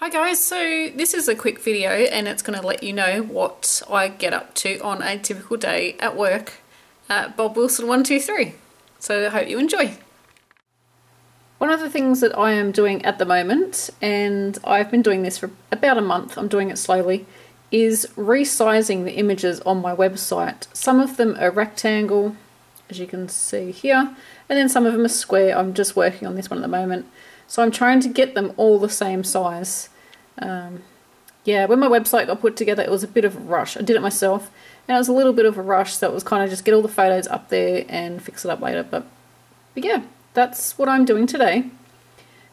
Hi guys, so this is a quick video and it's going to let you know what I get up to on a typical day at work at bobwilson123. So I hope you enjoy. One of the things that I am doing at the moment, and I've been doing this for about a month, I'm doing it slowly, is resizing the images on my website. Some of them are rectangle, as you can see here, and then some of them are square. I'm just working on this one at the moment. So I'm trying to get them all the same size. Yeah, when my website got put together, it was a bit of a rush. I did it myself, and it was a little bit of a rush, so it was kind of just get all the photos up there and fix it up later. But yeah, that's what I'm doing today.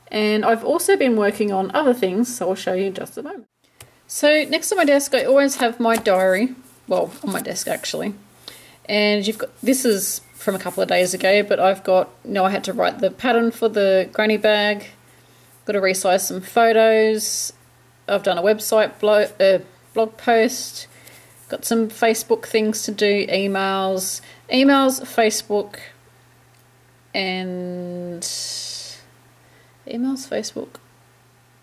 And I've also been working on other things, so I'll show you in just a moment. So next to my desk, I always have my diary. Well, on my desk actually. And you've got, this is from a couple of days ago, but I've got, I had to write the pattern for the granny bag. Got to resize some photos. I've done a website blog post. Got some Facebook things to do, emails, Facebook, and Facebook.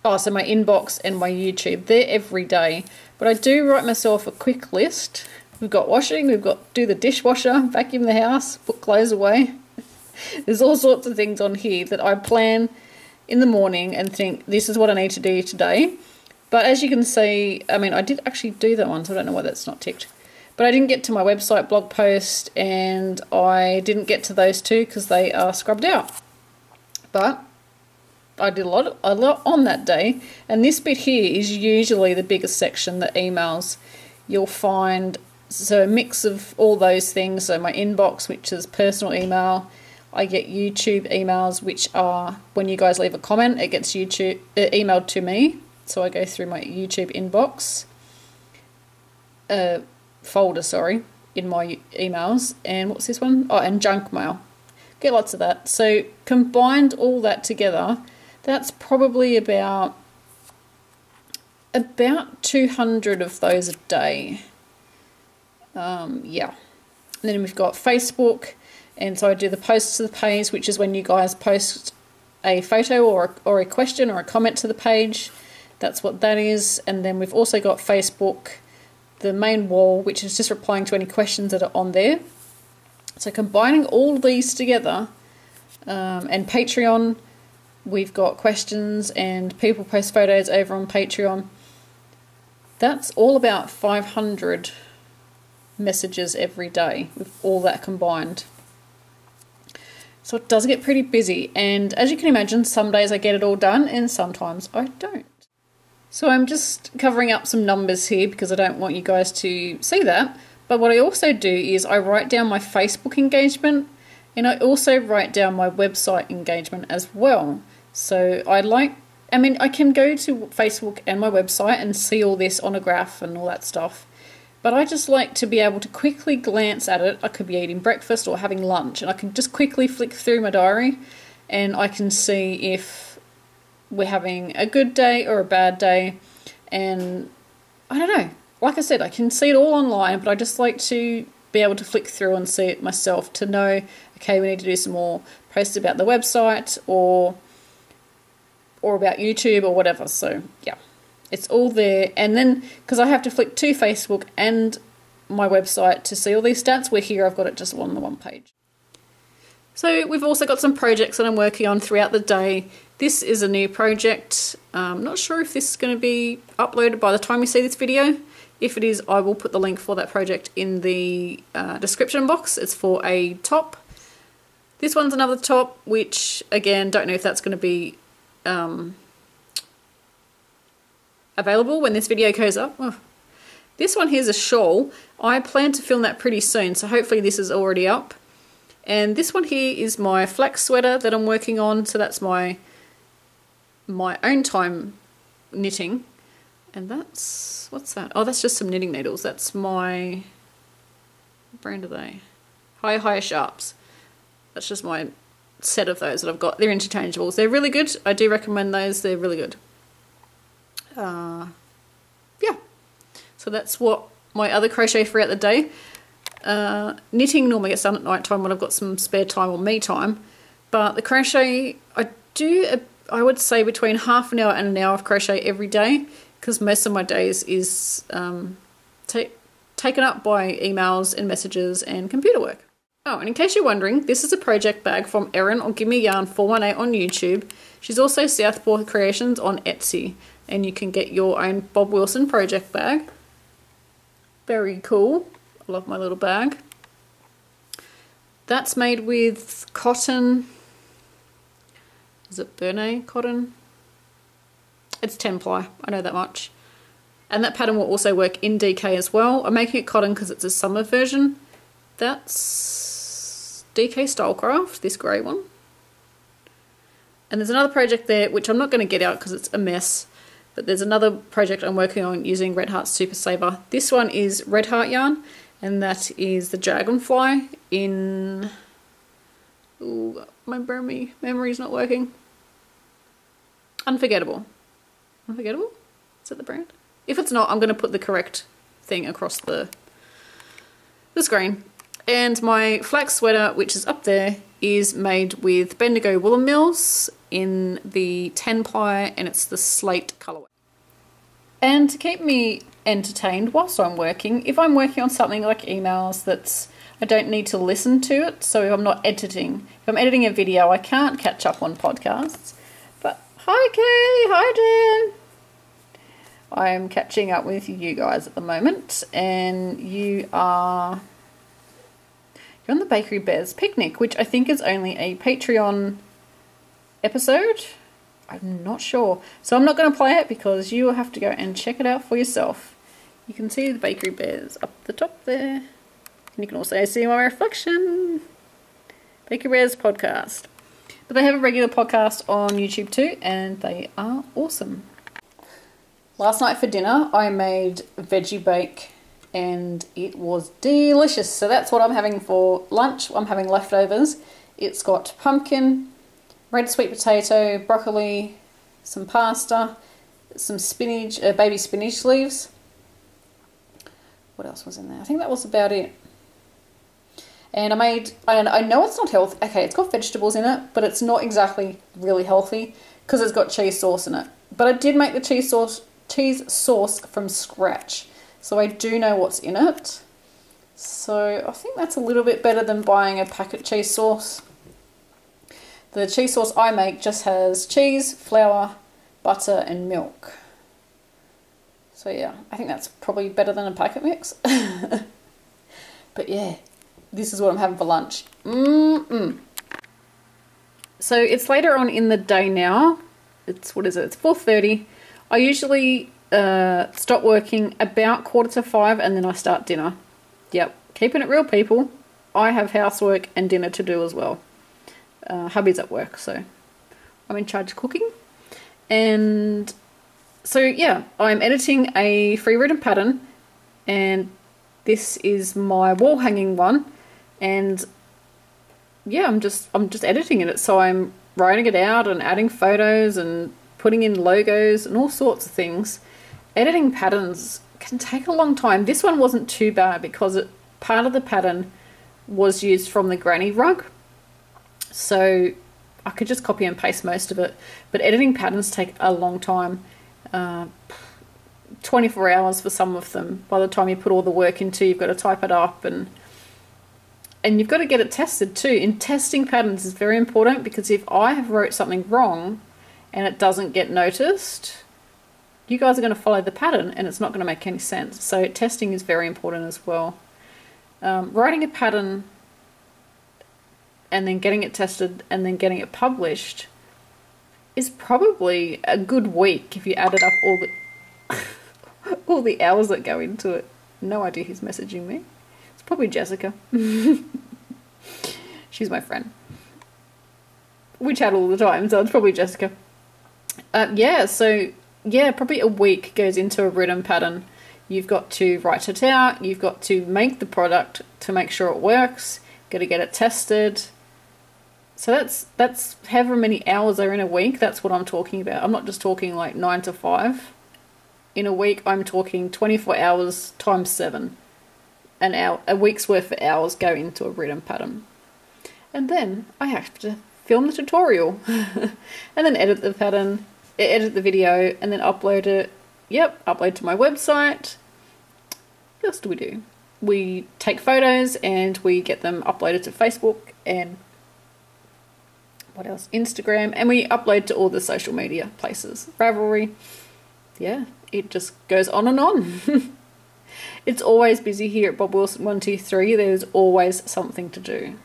Oh, so my inbox and my YouTube. They're every day. But I do write myself a quick list. We've got washing, we've got do the dishwasher, vacuum the house, put clothes away. There's all sorts of things on here that I plan in the morning and think this is what I need to do today. But as you can see, I mean, I did actually do that one, so I don't know why that's not ticked. But I didn't get to my website blog post, and I didn't get to those two because they are scrubbed out. But I did a lot on that day, and this bit here is usually the biggest section, the emails. You'll find so a mix of all those things. So my inbox, which is personal email. I get YouTube emails, which are when you guys leave a comment, it gets emailed to me. So I go through my YouTube inbox folder, sorry, in my emails. And what's this one? Oh, and junk mail. Get lots of that. So combined all that together, that's probably about 200 of those a day. Yeah. And then we've got Facebook, and so I do the posts to the page, which is when you guys post a photo or a question or a comment to the page. That's what that is. And then we've also got Facebook, the main wall, which is just replying to any questions that are on there. So combining all these together, and Patreon, we've got questions and people post photos over on Patreon. That's all about 500 messages every day with all that combined. So it does get pretty busy, and as you can imagine, some days I get it all done and sometimes I don't. So I'm just covering up some numbers here because I don't want you guys to see that. But what I also do is I write down my Facebook engagement, and I also write down my website engagement as well. So I can go to Facebook and my website and see all this on a graph and all that stuff. But I just like to be able to quickly glance at it. I could be eating breakfast or having lunch, and I can just quickly flick through my diary and I can see if we're having a good day or a bad day. And I don't know, like I said, I can see it all online, but I just like to be able to flick through and see it myself to know, okay, we need to do some more posts about the website or about YouTube or whatever. So yeah, it's all there. And then because I have to flick to Facebook and my website to see all these stats, where here I've got it just on the one page. So we've also got some projects that I'm working on throughout the day. This is a new project. I'm not sure if this is going to be uploaded by the time you see this video. If it is, I will put the link for that project in the description box. It's for a top. This one's another top, which again, don't know if that's going to be available when this video goes up. Oh. This one here's a shawl. I plan to film that pretty soon, so hopefully this is already up. And this one here is my flax sweater that I'm working on, so that's my own time knitting. And that's, what's that? Oh, that's just some knitting needles. That's my, what brand are they? Higher Sharps. That's just my set of those that I've got. They're interchangeables. They're really good. I do recommend those. They're really good. Yeah. So that's what my other crochet throughout the day. Knitting normally gets done at night time when I've got some spare time or me time. But the crochet, I do I would say between half an hour and an hour of crochet every day, because most of my days is taken up by emails and messages and computer work. Oh, and in case you're wondering, this is a project bag from Erin or Gimme Yarn 418 on YouTube. She's also Southpaw Creations on Etsy, and you can get your own Bob Wilson project bag. Very cool. I love my little bag. That's made with cotton. Is it Bernay cotton? It's 10 ply, I know that much. And that pattern will also work in DK as well. I'm making it cotton because it's a summer version. That's DK Stylecraft, this grey one. And there's another project there, which I'm not going to get out because it's a mess. But there's another project I'm working on using Red Heart Super Saver. This one is Red Heart yarn, and that is the Dragonfly in... Ooh, my memory's not working. Unforgettable. Unforgettable? Is that the brand? If it's not, I'm going to put the correct thing across the screen. And my flax sweater, which is up there, is made with Bendigo Woolen Mills in the 10 ply, and it's the slate colourway. And to keep me entertained whilst I'm working, if I'm working on something like emails that's I don't need to listen to it, so if I'm not editing, if I'm editing a video, I can't catch up on podcasts. But hi Kay, hi Dan. I'm catching up with you guys at the moment, and you're on the Bakery Bears picnic, which I think is only a Patreon episode. I'm not sure. So I'm not going to play it because you will have to go and check it out for yourself. You can see the Bakery Bears up the top there. And you can also see my reflection. Bakery Bears podcast. But they have a regular podcast on YouTube too, and they are awesome. Last night for dinner, I made veggie bake, and it was delicious. So that's what I'm having for lunch. I'm having leftovers. It's got pumpkin, red sweet potato, broccoli, some pasta, some spinach, baby spinach leaves. What else was in there? I think that was about it. And I know it's not healthy. Okay, it's got vegetables in it, but it's not exactly really healthy because it's got cheese sauce in it. But I did make the cheese sauce from scratch, so I do know what's in it. So I think that's a little bit better than buying a packet cheese sauce. The cheese sauce I make just has cheese, flour, butter and milk. So yeah, I think that's probably better than a packet mix. But yeah, this is what I'm having for lunch. So it's later on in the day now. It's 4:30. I usually stop working about 4:45 and then I start dinner. Yep, keeping it real, people. I have housework and dinner to do as well. Hubby's at work, so I'm in charge of cooking. And so yeah, I'm editing a free written pattern, and this is my wall hanging one. And yeah, I'm just editing it. So I'm writing it out and adding photos and putting in logos and all sorts of things. Editing patterns can take a long time. This one wasn't too bad because part of the pattern was used from the granny rug. So I could just copy and paste most of it. But editing patterns take a long time. 24 hours for some of them. By the time you put all the work into, you've got to type it up and you've got to get it tested too. In testing patterns is very important, because if I have wrote something wrong and it doesn't get noticed, you guys are going to follow the pattern and it's not going to make any sense. So testing is very important as well. Writing a pattern and then getting it tested and then getting it published is probably a good week if you added up all the hours that go into it. No idea who's messaging me. It's probably Jessica. She's my friend. We chat all the time, so it's probably Jessica. Yeah, probably a week goes into a written pattern. You've got to write it out, you've got to make the product to make sure it works, got to get it tested. So that's however many hours are in a week. That's what I'm talking about. I'm not just talking like 9 to 5. In a week, I'm talking 24 hours times 7. A week's worth of hours go into a written pattern. And then I have to film the tutorial and then edit the pattern, edit the video, and then upload it. Yep, upload to my website. What else do we do? We take photos and we get them uploaded to Facebook and what else? Instagram, and we upload to all the social media places. Ravelry. Yeah, it just goes on and on. It's always busy here at bobwilson123. There's always something to do.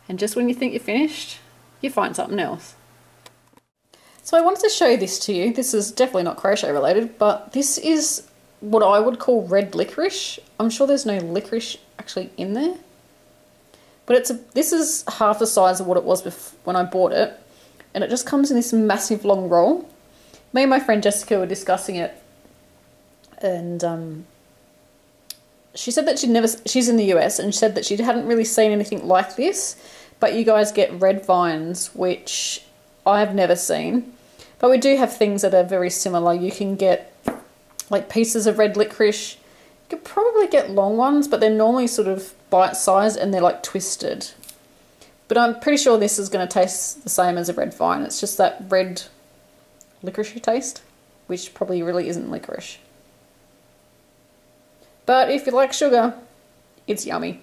And just when you think you're finished, you find something else. So I wanted to show this to you. This is definitely not crochet related, but this is what I would call red licorice. I'm sure there's no licorice actually in there. But this is half the size of what it was when I bought it. And it just comes in this massive long roll. Me and my friend Jessica were discussing it. And she said that she's in the US, and she said that she hadn't really seen anything like this. But you guys get red vines, which I've never seen. But we do have things that are very similar. You can get like pieces of red licorice. You could probably get long ones, but they're normally sort of bite-sized and they're like twisted. But I'm pretty sure this is going to taste the same as a red vine. It's just that red licorice taste, which probably really isn't licorice. But if you like sugar, it's yummy.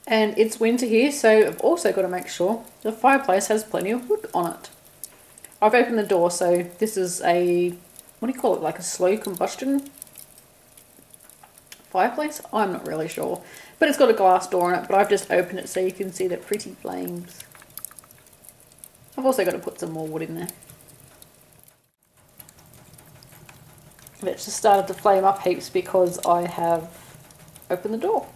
And it's winter here, so I've also got to make sure the fireplace has plenty of wood on it. I've opened the door, so this is a, what do you call it, like a slow combustion fireplace? I'm not really sure. But it's got a glass door on it, but I've just opened it so you can see the pretty flames. I've also got to put some more wood in there. It's just started to flame up heaps because I have opened the door.